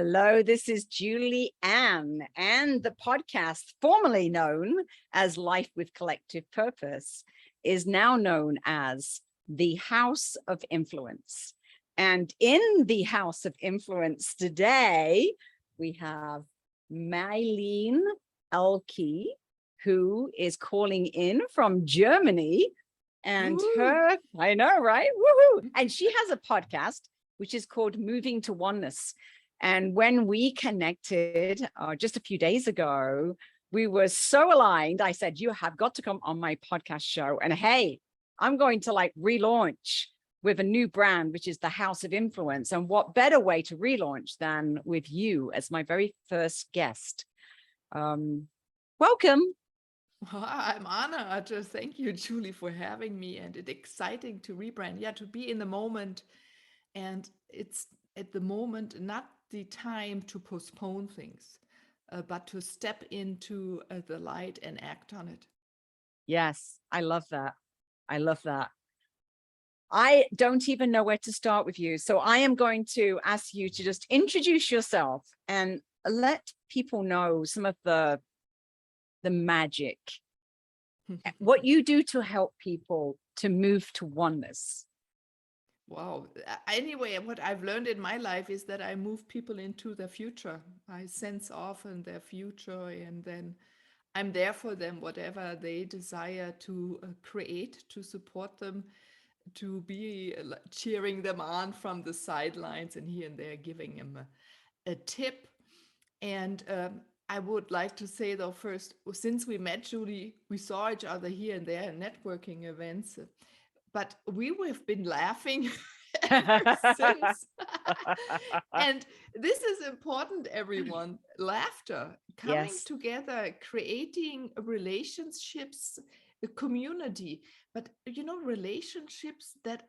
Hello, this is Julie Ann, and the podcast, formerly known as Life with Collective Purpose, is now known as the House of Influence. And in the House of Influence today, we have Meilin Ehlke, who is calling in from Germany. And I know, right? Woohoo! And she has a podcast, which is called Moving to Oneness. And when we connected just a few days ago, we were so aligned. I said, you have got to come on my podcast show. And hey, I'm going to relaunch with a new brand, which is the House of Influence. And what better way to relaunch than with you as my very first guest. Welcome. I'm honored. Thank you, Julie, for having me. And it's exciting to rebrand. Yeah, to be in the moment. And it's at the moment not the time to postpone things, but to step into the light and act on it. Yes, I love that. I love that. I don't even know where to start with you. So I am going to ask you to just introduce yourself and let people know some of the magic, what you do to help people to move to oneness. Wow. Anyway, what I've learned in my life is that I move people into their future. I sense often their future, and then I'm there for them, whatever they desire to create, to support them, to be cheering them on from the sidelines and here and there, giving them a tip. And I would like to say, though, first, since we met, Julie, we saw each other here and there in networking events, but we have been laughing ever since. And this is important, everyone. Laughter, coming Yes. together, creating relationships, a community, but relationships that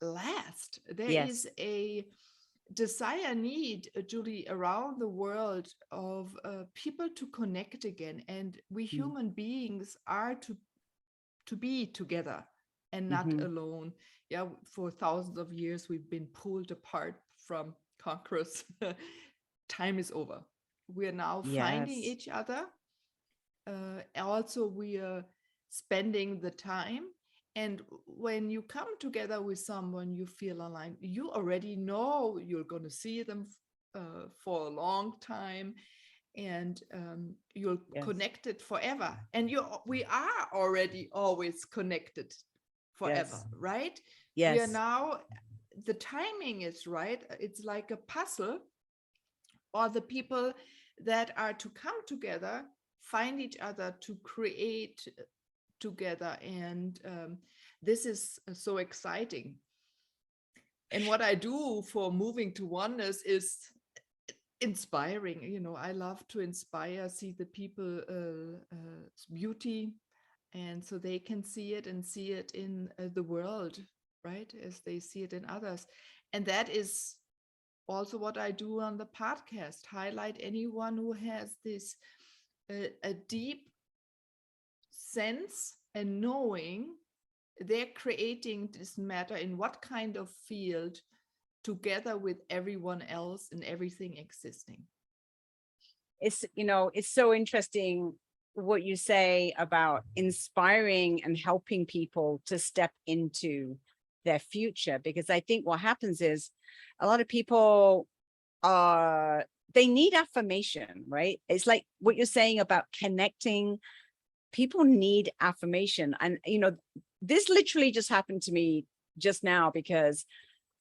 last. There Yes. is a desire, need, Julie, around the world of people to connect again, and we human beings are to be together and not alone. Yeah, for thousands of years we've been pulled apart from conquerors. Time is over. We are now finding Yes. each other. Also, we are spending the time. And when you come together with someone, you feel aligned. You already know you're going to see them for a long time, and you're connected forever. And we are already always connected forever, Yes. right? We are Yes. now, the timing is right. It's like a puzzle, or the people that are to come together find each other to create together. And this is so exciting. And what I do for moving to oneness is inspiring. I love to inspire, see the people beauty, and so they can see it and see it in the world, right, as they see it in others. And that is also what I do on the podcast, highlight anyone who has this a deep sense and knowing they're creating this matter in what kind of field together with everyone else and everything existing. It's so interesting what you say about inspiring and helping people to step into their future, because I think what happens is a lot of people they need affirmation, right? It's like what you're saying about connecting. People need affirmation. And this literally just happened to me just now, because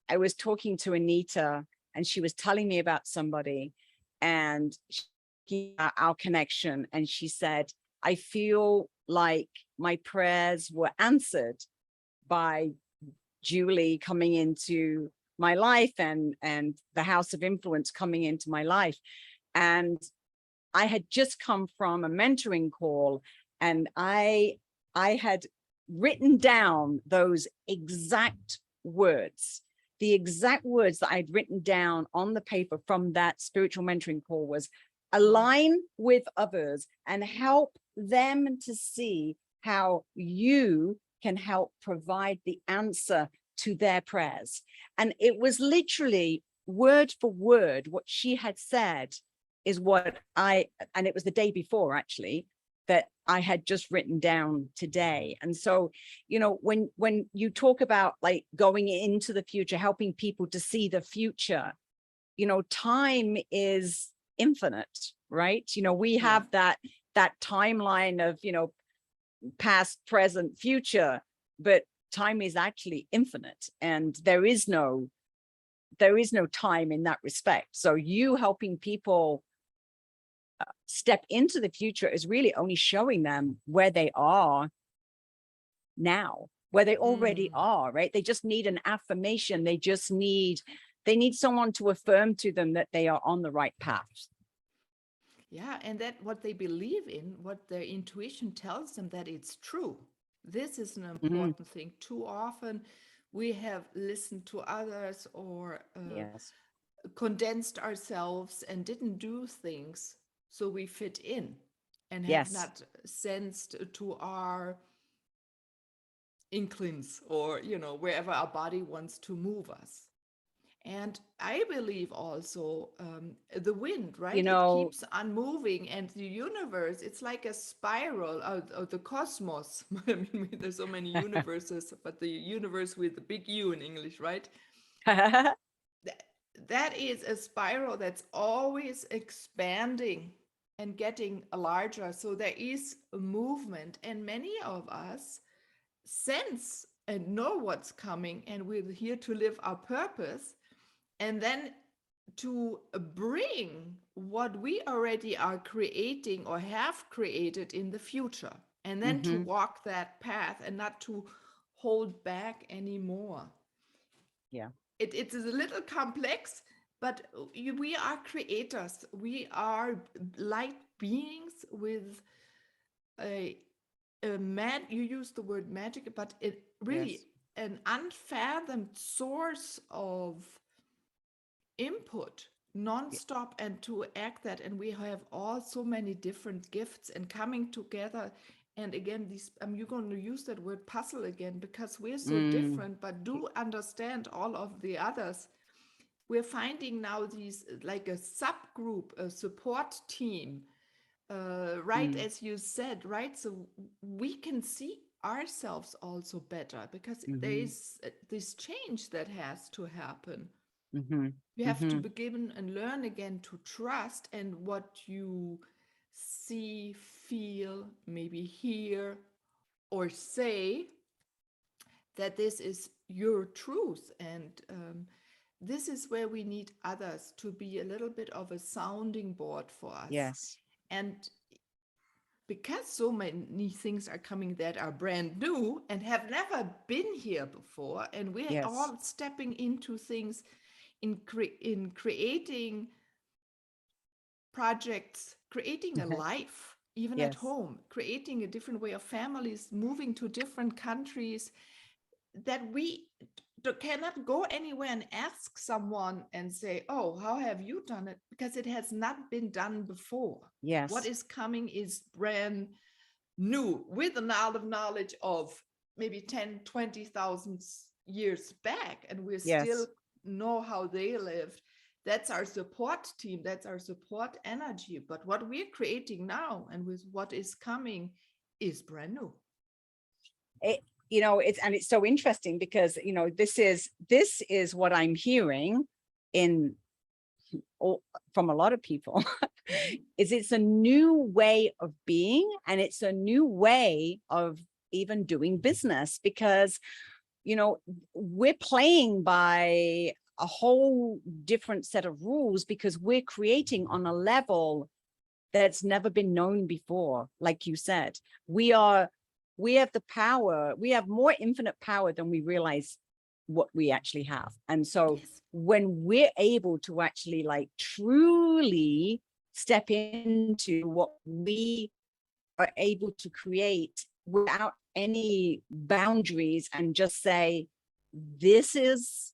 I was talking to Anita and she was telling me about somebody, and our connection, and she said, I feel like my prayers were answered by Julie coming into my life, and the House of Influence coming into my life. And I had just come from a mentoring call, and I had written down those exact words. The exact words that I'd written down on the paper from that spiritual mentoring call was align with others and help them to see how you can help provide the answer to their prayers. And it was literally word for word, what she had said is what and it was the day before actually, that I had just written down today. And so, you know, when you talk about like going into the future, helping people to see the future, you know, time is infinite, right? You know, we have that timeline of, you know, past, present, future, but time is actually infinite, and there is no time in that respect. So you helping people step into the future is really only showing them where they are now, where they already are, right? They just need an affirmation. They need someone to affirm to them that they are on the right path. Yeah, and that what they believe in, what their intuition tells them, that it's true. This is an important thing. Too often we have listened to others or Yes. condensed ourselves and didn't do things so we fit in, and have Yes. not sensed to our inklings, or wherever our body wants to move us. And I believe also the wind, You right? It know, keeps on moving, and the universe, it's like a spiral of the cosmos. I mean, there's so many universes, but the universe with the big U in English, right? That is a spiral that's always expanding and getting larger. So there is a movement, and many of us sense and know what's coming, and we're here to live our purpose, and then to bring what we already are creating or have created in the future, and then to walk that path and not to hold back anymore. yeah. It's a little complex, but we are creators. We are light beings with you use the word magic, but it really Yes. an unfathomed source of input non-stop, and to act that. And we have all so many different gifts and coming together. And again, you're going to use that word puzzle again, because we're so different, but do understand all of the others. We're finding now these like a subgroup, a support team, right, as you said, right? So we can see ourselves also better, because there is this change that has to happen. You have to begin and learn again to trust, and what you see, feel, maybe hear or say, that this is your truth. And this is where we need others to be a little bit of a sounding board for us. Yes. And because so many things are coming that are brand new and have never been here before, and we're Yes. all stepping into things in creating projects, creating a life, even at Yes. home, creating a different way of families, moving to different countries, that we cannot go anywhere and ask someone and say, oh, how have you done it? Because it has not been done before. What Yes. is coming is brand new, with a knowledge of maybe 10, 20,000 years back, and we still Yes. know how they lived. That's our support team, that's our support energy. But what we're creating now and with what is coming is brand new. It, you know, it's so interesting because, you know, this is what I'm hearing from a lot of people is it's a new way of being, and it's a new way of even doing business, because, you know, we're playing by a whole different set of rules, because we're creating on a level that's never been known before. Like you said, we have the power, we have more infinite power than we realize what we actually have. And so Yes. when we're able to actually like truly step into what we are able to create without any boundaries, and just say, this is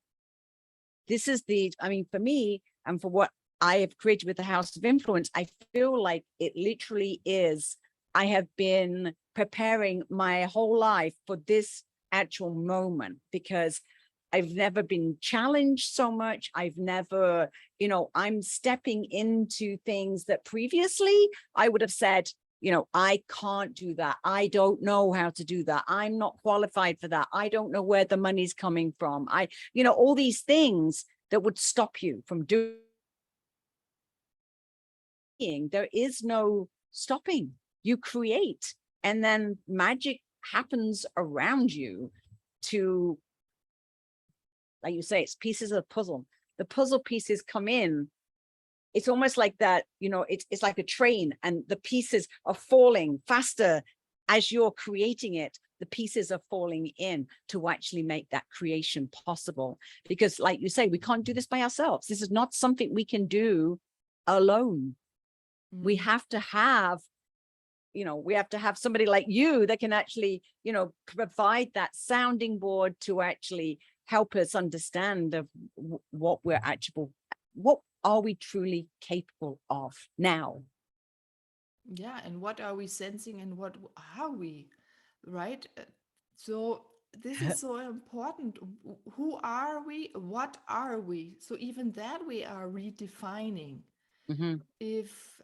I mean, for me, and for what I have created with the House of Influence, I feel like it literally is, I have been preparing my whole life for this actual moment, because I've never been challenged so much. I've never, you know, I'm stepping into things that previously I would have said, you know, I can't do that. I don't know how to do that. I'm not qualified for that. I don't know where the money's coming from. You know, all these things that would stop you from doing. There is no stopping. You create, and then magic happens around you to, like you say, it's pieces of the puzzle. The puzzle pieces come in. It's almost like that, you know, it's like a train, and the pieces are falling faster as you're creating it. The pieces are falling in to actually make that creation possible. Because like you say, we can't do this by ourselves. This is not something we can do alone. We have to have, you know, we have to have somebody like you that can actually, you know, provide that sounding board to actually help us understand of what we're actually, what are we truly capable of now? Yeah, and what are we sensing and what are we, right? So this is so important. Who are we? What are we? So even that we are redefining. Mm-hmm. If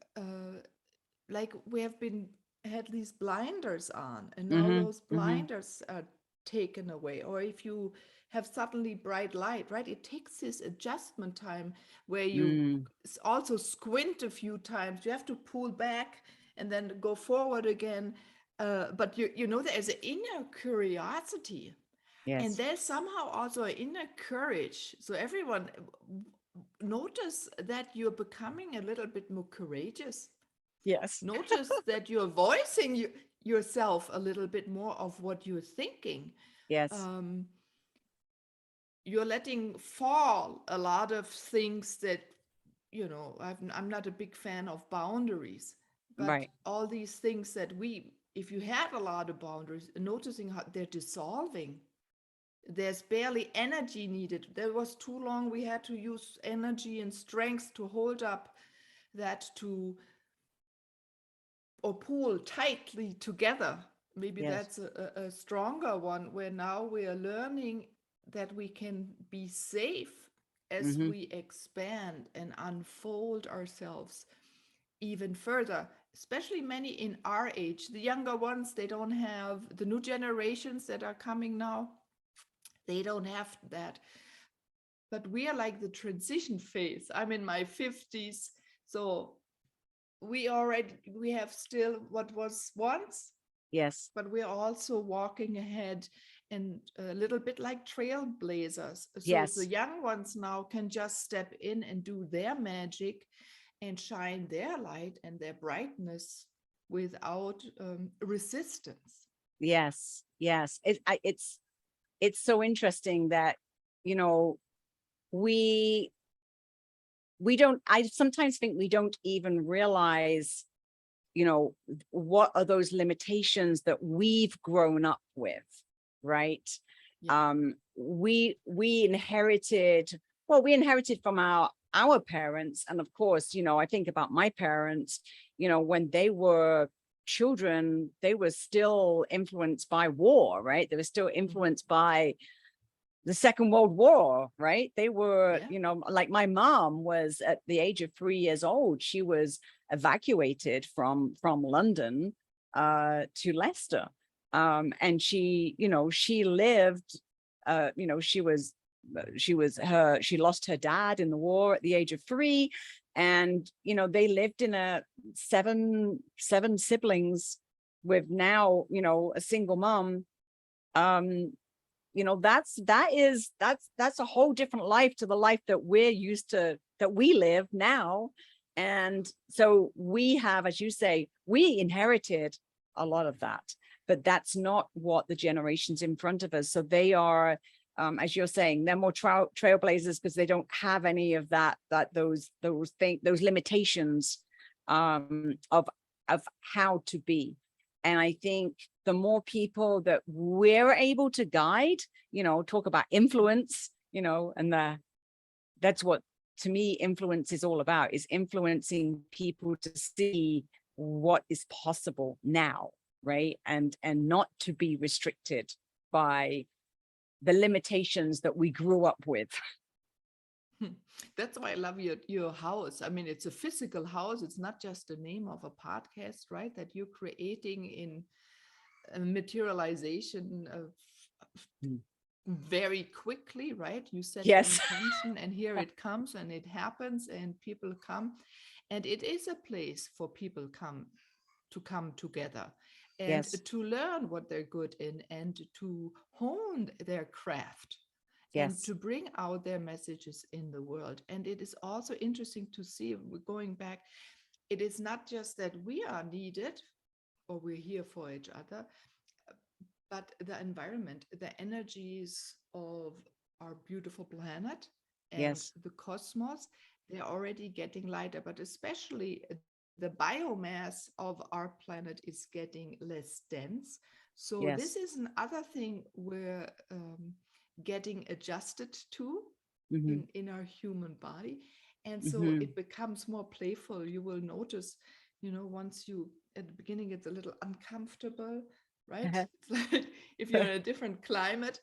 like we have been had these blinders on, and now Mm-hmm. those Mm-hmm. blinders are taken away, or if you have suddenly bright light, right, it takes this adjustment time where you also squint a few times, you have to pull back and then go forward again, but you know there's an inner curiosity, and Yes. there's somehow also an inner courage. So everyone notice that you're becoming a little bit more courageous. Yes. Notice that you're voicing yourself a little bit more of what you're thinking. Yes. Um, you're letting fall a lot of things that, you know, I'm not a big fan of boundaries, but Right. all these things that if you had a lot of boundaries, noticing how they're dissolving. There's barely energy needed. There was too long we had to use energy and strength to hold up that to or pull tightly together. Maybe Yes. that's a stronger one, where now we are learning that we can be safe as Mm-hmm. we expand and unfold ourselves even further, especially many in our age. The younger ones, they don't have the new generations that are coming now, they don't have that. But we are like the transition phase. I'm in my 50s, so we have still what was once, Yes. but we're also walking ahead and a little bit like trailblazers. So the Yes. young ones now can just step in and do their magic and shine their light and their brightness without resistance. Yes. Yes. It's so interesting that, you know, we don't, I sometimes think we don't even realize, you know, what are those limitations that we've grown up with, right? Yeah. We inherited, well, we inherited from our parents. And of course, you know, I think about my parents, you know, when they were children, they were still influenced by war, right? They were still influenced by the Second World War, right? They were, Yeah. you know, like my mom was at the age of 3 years old. She was evacuated from London to Leicester. And she, you know, she lived, you know, she lost her dad in the war at the age of 3. And, you know, they lived in a seven siblings with now, you know, a single mom. You know, that's a whole different life to the life that we're used to, that we live now. And so we have, as you say, we inherited a lot of that, but that's not what the generations in front of us. So they are, as you're saying, they're more trailblazers because they don't have any of those limitations of how to be. And I think the more people that we're able to guide, you know, talk about influence, you know, and that's what, to me, influence is all about, is influencing people to see what is possible now, right? And not to be restricted by the limitations that we grew up with. That's why I love your house. I mean, it's a physical house. It's not just the name of a podcast, right? That you're creating in a materialization of Mm. very quickly, right? You set the Yes. intention and here it comes and it happens and people come. And it is a place for people to come together and Yes. to learn what they're good in and to hone their craft and Yes. to bring out their messages in the world. And it is also interesting to see, we're going back, it is not just that we are needed or we're here for each other, but the environment, the energies of our beautiful planet and Yes. the cosmos, they're already getting lighter, but especially the biomass of our planet is getting less dense. So this Yes. is another thing we're getting adjusted to Mm-hmm. in our human body. And so Mm-hmm. it becomes more playful. You will notice, once you, at the beginning, it's a little uncomfortable, right? It's like if you're in a different climate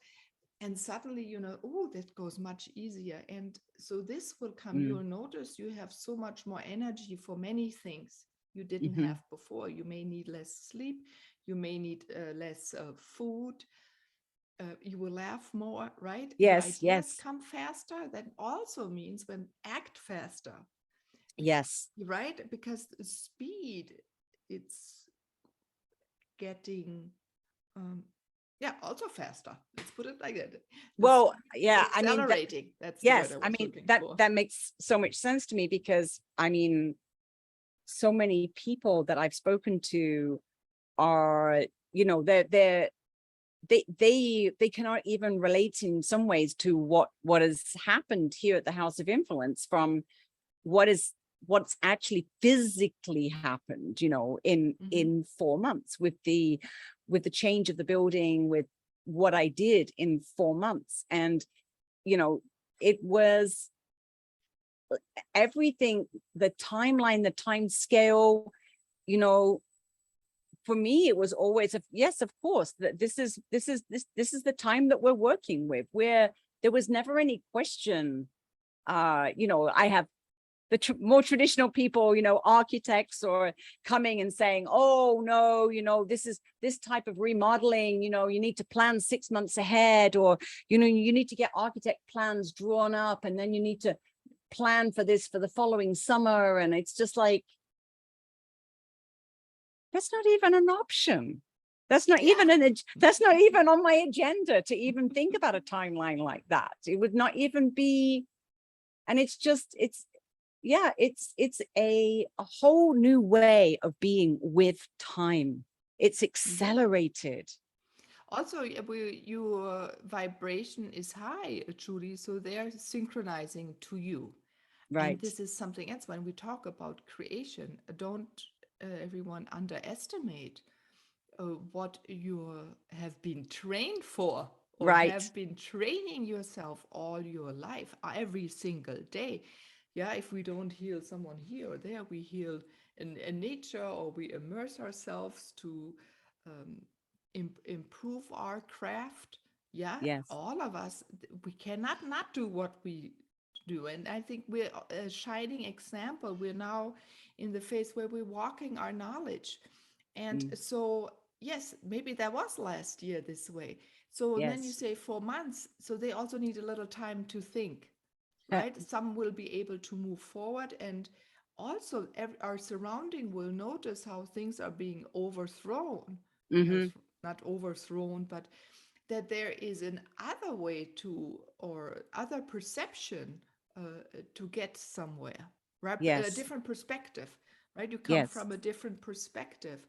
and suddenly, oh, that goes much easier. And so this will come, Mm. you'll notice you have so much more energy for many things you didn't Mm-hmm. have before. You may need less sleep. You may need less food. You will laugh more, right? Your Yes. ideas Yes. come faster. That also means when act faster, Yes. right? Because the speed, it's getting, also faster. Let's put it like that. The Well, speed is yeah, I mean, accelerating. That's the word yes, I I was mean, looking that for. makes so much sense to me, because I mean, so many people that I've spoken to are, they cannot even relate in some ways to what has happened here at the House of Influence, from what's actually physically happened, Mhm. in 4 months, with the change of the building, with what I did in 4 months. And it was everything, the timeline, the time scale, you know for me, it was always yes, of course, that this is the time that we're working with, where there was never any question. I have the more traditional people, architects, or coming and saying, oh no, this type of remodeling, you need to plan 6 months ahead, or you need to get architect plans drawn up, and then you need to plan for this for the following summer. And it's just like, that's not even an option. That's not even that's not even on my agenda to even think about a timeline like that. It would not even be. And it's a whole new way of being with time. It's Mhm. accelerated. Also, your vibration is high, Judy, so they're synchronizing to you. And Right. this is something else when we talk about creation. Don't everyone underestimate what you have been trained for or Right. have been training yourself all your life, every single day. Yeah, if we don't heal someone here or there, we heal in nature, or we immerse ourselves to um, improve our craft. Yeah, Yes. all of us, we cannot not do what we do. And I think we're a shining example. We're now in the phase where we're walking our knowledge. And Mm. so, yes, maybe that was last year this way. So then you Yes. say 4 months. So they also need a little time to think, right? Some will be able to move forward. And also, our surrounding will notice how things are being overthrown. Mm-hmm. Not overthrown, but that there is an other way to, or other perception to get somewhere, right? A Yes. different perspective, right? You come Yes. from a different perspective,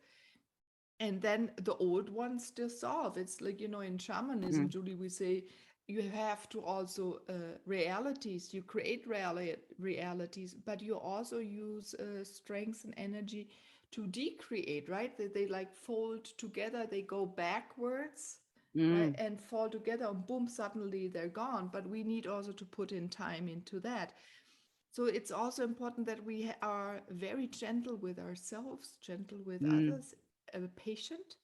and then the old ones dissolve. It's like, in shamanism, Mm. Julie, we say you have to also realities, you create realities, but you also use strength and energy to decreate, right? They like fold together, they go backwards, right, Mm. and fall together, and boom, suddenly they're gone. But we need also to put in time into that. So it's also important that we are very gentle with ourselves, gentle with Mm. others, patient,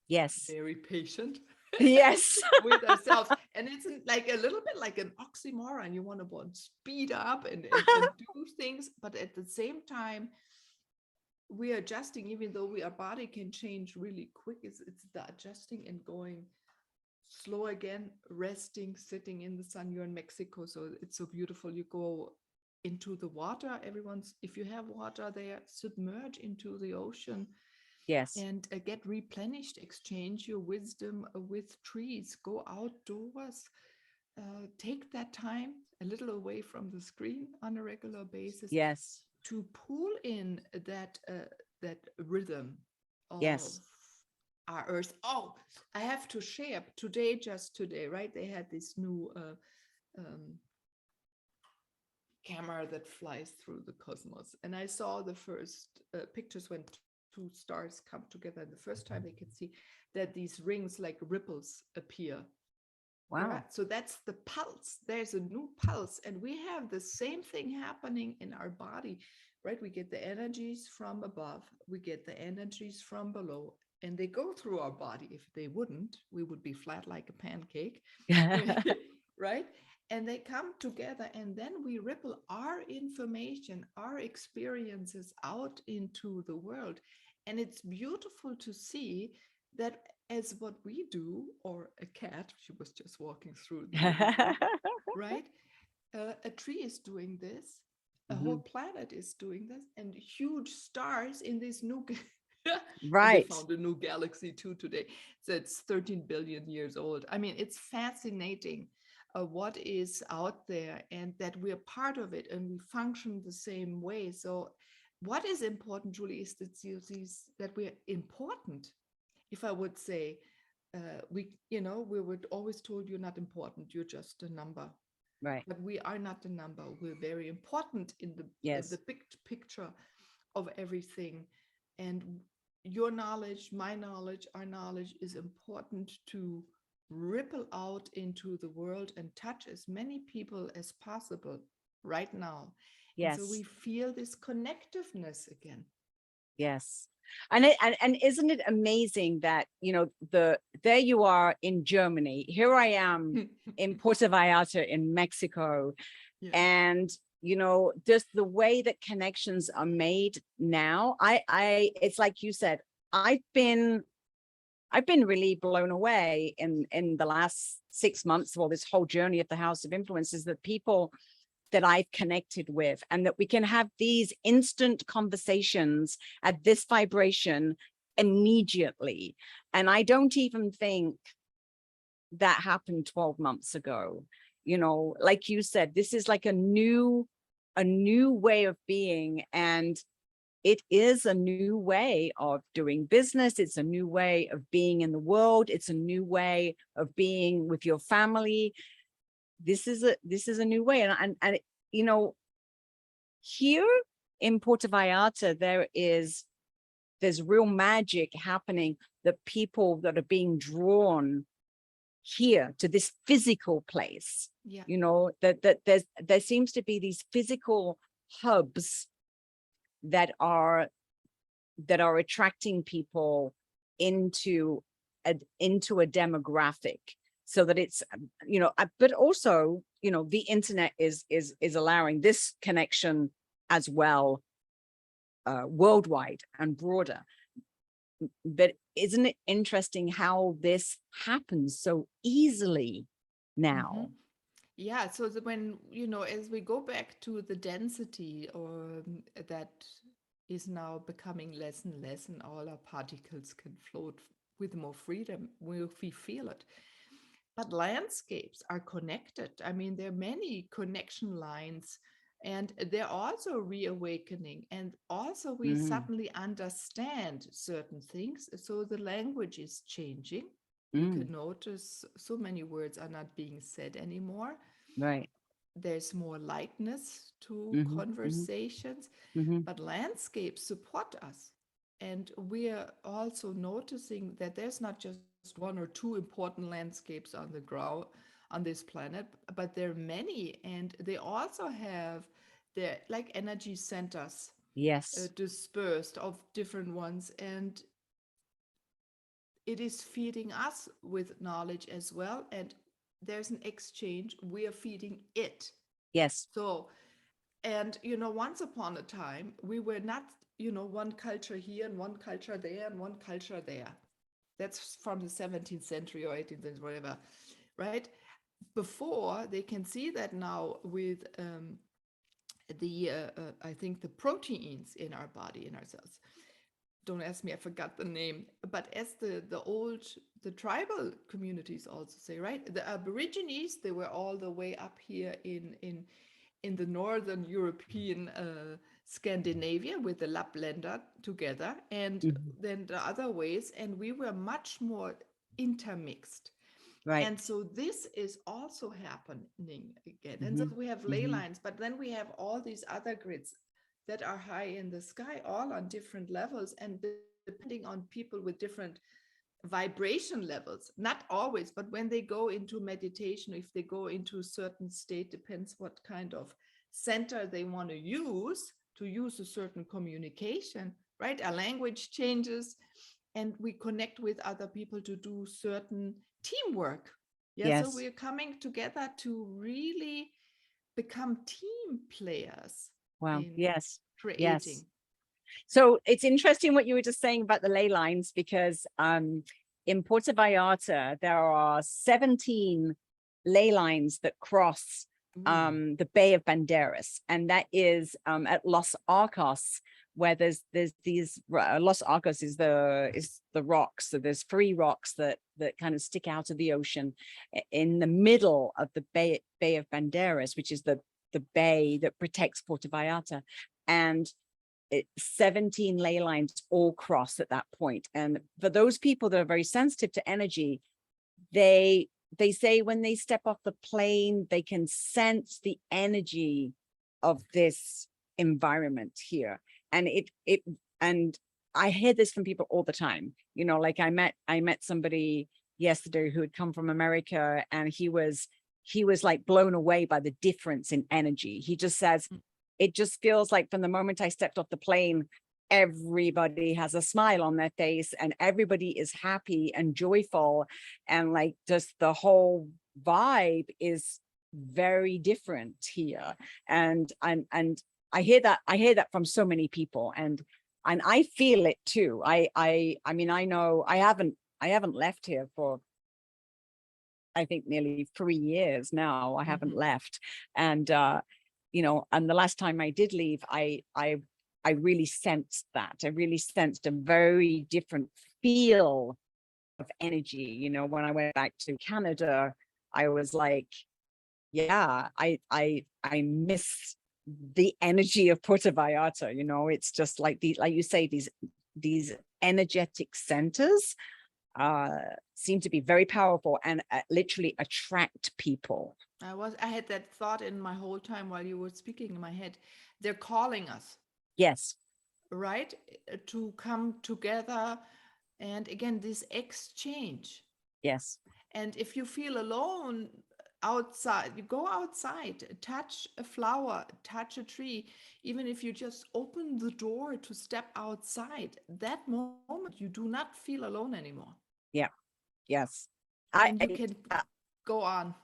Yes. very patient Yes. with ourselves. And it's like a little bit like an oxymoron. You want to speed up and do things, but at the same time, we are adjusting, even though our body can change really quick. It's the adjusting and going slow again, resting, sitting in the sun. You're in Mexico, so it's so beautiful. You go into the water. Everyone's, if you have water there, submerge into the ocean Yes. and get replenished. Exchange your wisdom with trees. Go outdoors. Take that time a little away from the screen on a regular basis Yes. to pull in that rhythm of Yes. our earth. Oh, I have to share today, just today, right? They had this new camera that flies through the cosmos, and I saw the first pictures when two stars come together, and the first time they can see that these rings like ripples appear. Wow. Yeah, so that's the pulse. There's a new pulse, and we have the same thing happening in our body, right? We get the energies from above, we get the energies from below, and they go through our body. If they wouldn't, we would be flat like a pancake, right? And they come together, and then we ripple our information, our experiences out into the world. And it's beautiful to see that as what we do, or a cat, she was just walking through the living room, right? A tree is doing this, a whole planet is doing this, and huge stars in this new and they Right. found a new galaxy too today. So it's 13 billion years old. I mean, it's fascinating what is out there, and that we're part of it and we function the same way. So what is important, Julie, is that we're important. If I would say, we were always told you're not important, you're just a number. Right. But we are not a number. We're very important in Yes. the big picture of everything. And your knowledge, my knowledge, our knowledge is important to ripple out into the world and touch as many people as possible right now. And so we Yes. feel this connectiveness again. Yes. And isn't it amazing that, there you are in Germany, here I am in Puerto Vallarta in Mexico. Yeah. And, just the way that connections are made now, it's like you said, I've been really blown away in the last 6 months, or this whole journey of the House of Influences, that people that I've connected with, and that we can have these instant conversations at this vibration immediately. And I don't even think that happened 12 months ago. Like you said, this is like a new way of being, and it is a new way of doing business. It's a new way of being in the world. It's a new way of being with your family. This is a new way. And here in Puerto Vallarta, there's real magic happening, that people that are being drawn here to this physical place. Yeah. That there seems to be these physical hubs that are attracting people into a demographic, so that it's, but also, the internet is allowing this connection as well, worldwide and broader. But isn't it interesting how this happens so easily now? Mm-hmm. Yeah, so when, as we go back to the density, or that is now becoming less and less, and all our particles can float with more freedom, we feel it. But landscapes are connected. I mean, there are many connection lines, and they're also reawakening. And also we suddenly understand certain things. So the language is changing. You can notice so many words are not being said anymore. Right. There's more lightness to conversations, but landscapes support us. And we are also noticing that there's not just one or two important landscapes on the ground on this planet, but there are many, and they also have their like energy centers Yes. dispersed of different ones, and it is feeding us with knowledge as well. And there's an exchange. We are feeding it. Yes. So, and once upon a time, we were not, one culture here and one culture there and one culture there. That's from the 17th century or 18th century, whatever, right? Before, they can see that now with I think the proteins in our body, in our cells. Don't ask me, I forgot the name. But as the tribal communities also say, right? The Aborigines, they were all the way up here in the northern European Scandinavia with the Laplander together, and Mhm. then the other ways, and we were much more intermixed. Right. And so this is also happening again. And so Hmm. we have ley Hmm. lines, but then we have all these other grids that are high in the sky, all on different levels, and depending on people with different vibration levels, not always, but when they go into meditation, if they go into a certain state, depends what kind of center they want to use a certain communication, right? Our language changes, and we connect with other people to do certain teamwork. Yeah, so Yes. we're coming together to really become team players Wow. in Yes. creating. Yes. So it's interesting what you were just saying about the ley lines, because in Puerto Vallarta, there are 17 ley lines that cross Ooh. the Bay of Banderas. And that is at Los Arcos, where there's these Los Arcos is the rocks. So there's 3 rocks that kind of stick out of the ocean in the middle of the Bay of Banderas, which is the bay that protects Puerto Vallarta. And 17 ley lines all cross at that point. And for those people that are very sensitive to energy, they say when they step off the plane, they can sense the energy of this environment here. And and I hear this from people all the time. Like I met somebody yesterday who had come from America, and he was like blown away by the difference in energy. He just says, it just feels like from the moment I stepped off the plane, everybody has a smile on their face and everybody is happy and joyful. And like just the whole vibe is very different here. And I hear that from so many people, and I feel it too. I mean, I know I haven't left here for, I think, nearly 3 years now. I haven't left. And and the last time I did leave, I really sensed that. I really sensed a very different feel of energy. When I went back to Canada, I was like, yeah, I miss the energy of Puerto Vallarta. It's just like like you say, these energetic centers seem to be very powerful and literally attract people. I had that thought in my whole time while you were speaking in my head. They're calling us, Yes. right? To come together. And again, this exchange. Yes. And if you feel alone outside, you go outside, touch a flower, touch a tree. Even if you just open the door to step outside, that moment you do not feel alone anymore. Yeah. Yes. And you can go on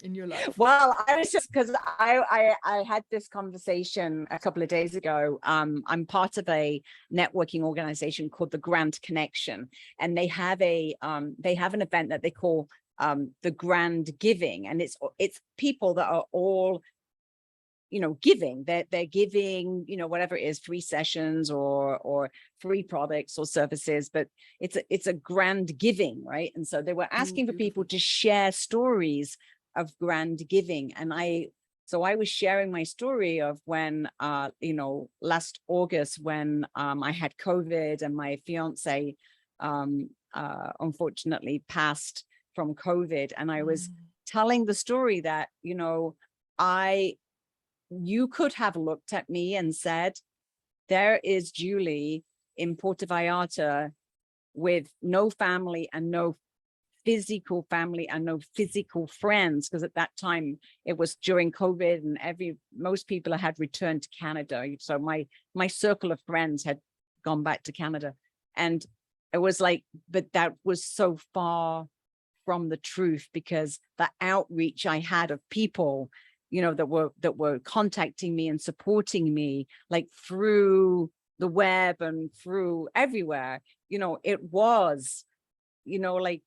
in your life. Well, I was just, because I had this conversation a couple of days ago. I'm part of a networking organization called the Grand Connection, and they have an event that they call the Grand Giving, and it's people that are all giving. They're giving, whatever it is, free sessions or free products or services, but it's a grand giving, right? And so they were asking for people to share stories of grand giving. And I was sharing my story of when last August, when I had COVID and my fiance unfortunately passed from COVID, and I was telling the story that you could have looked at me and said, there is Julie in Puerto Vallarta with no family and no physical family and no physical friends, because at that time it was during COVID and most people had returned to Canada. So my circle of friends had gone back to Canada, and it was like, but that was so far from the truth, because the outreach I had of people, that were contacting me and supporting me, like through the web and through everywhere, it was, like,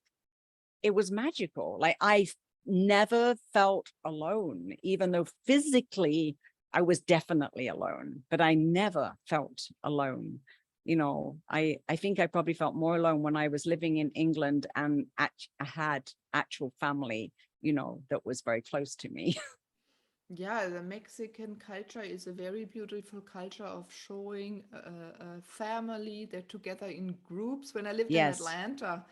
it was magical. Like, I never felt alone, even though physically I was definitely alone, but I never felt alone. I think I probably felt more alone when I was living in England and I had actual family, that was very close to me. Yeah, the Mexican culture is a very beautiful culture of showing a family. They're together in groups. When I lived in Yes, Atlanta,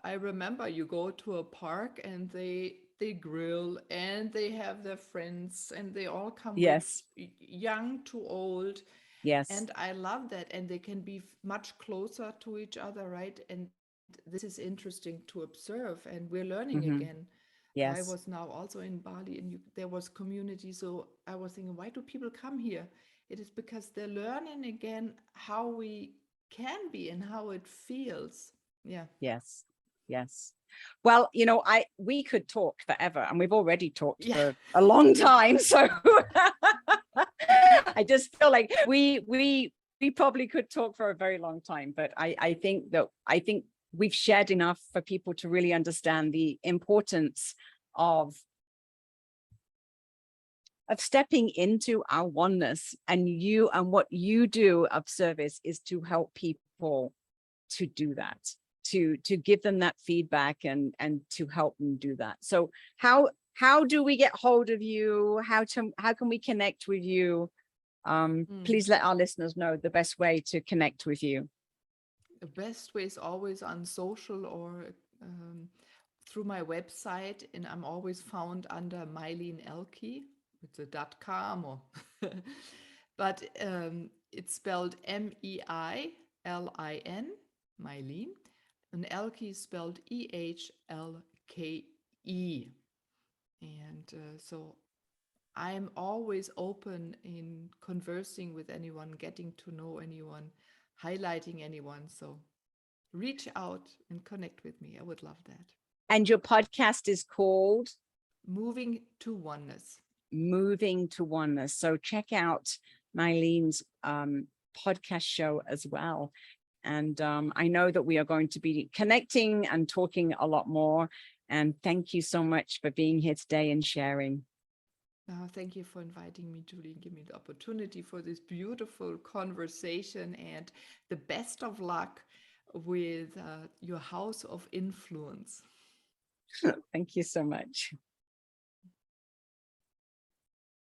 I remember you go to a park and they grill and they have their friends and they all come with yes, young to old. yes. And I love that. And they can be much closer to each other, right? And this is interesting to observe. And we're learning Hmm. again. I Yes, was now also in Bali and there was community. So I was thinking, why do people come here? It is because they're learning again how we can be and how it feels. Yeah. yes, yes. Well, we could talk forever, and we've already talked Yeah. for a long time. So I just feel like we probably could talk for a very long time, but I think we've shared enough for people to really understand the importance of stepping into our oneness, and what you do of service is to help people to do that, to give them that feedback and to help them do that. So how do we get hold of you? How can we connect with you? Mm. Please let our listeners know the best way to connect with you. The best way is always on social or um, through my website, and I'm always found under Meilin Ehlke with the .com or but it's spelled Meilin, Meilin, and Ehlke is spelled Ehlke. And so I'm always open in conversing with anyone, getting to know anyone, highlighting anyone. So reach out and connect with me. I would love that. And your podcast is called Moving to Oneness. Moving to Oneness. So check out Meilin's podcast show as well. And I know that we are going to be connecting and talking a lot more. And thank you so much for being here today and sharing. Thank you for inviting me, Julie, and give me the opportunity for this beautiful conversation. And the best of luck with your house of influence. Thank you so much.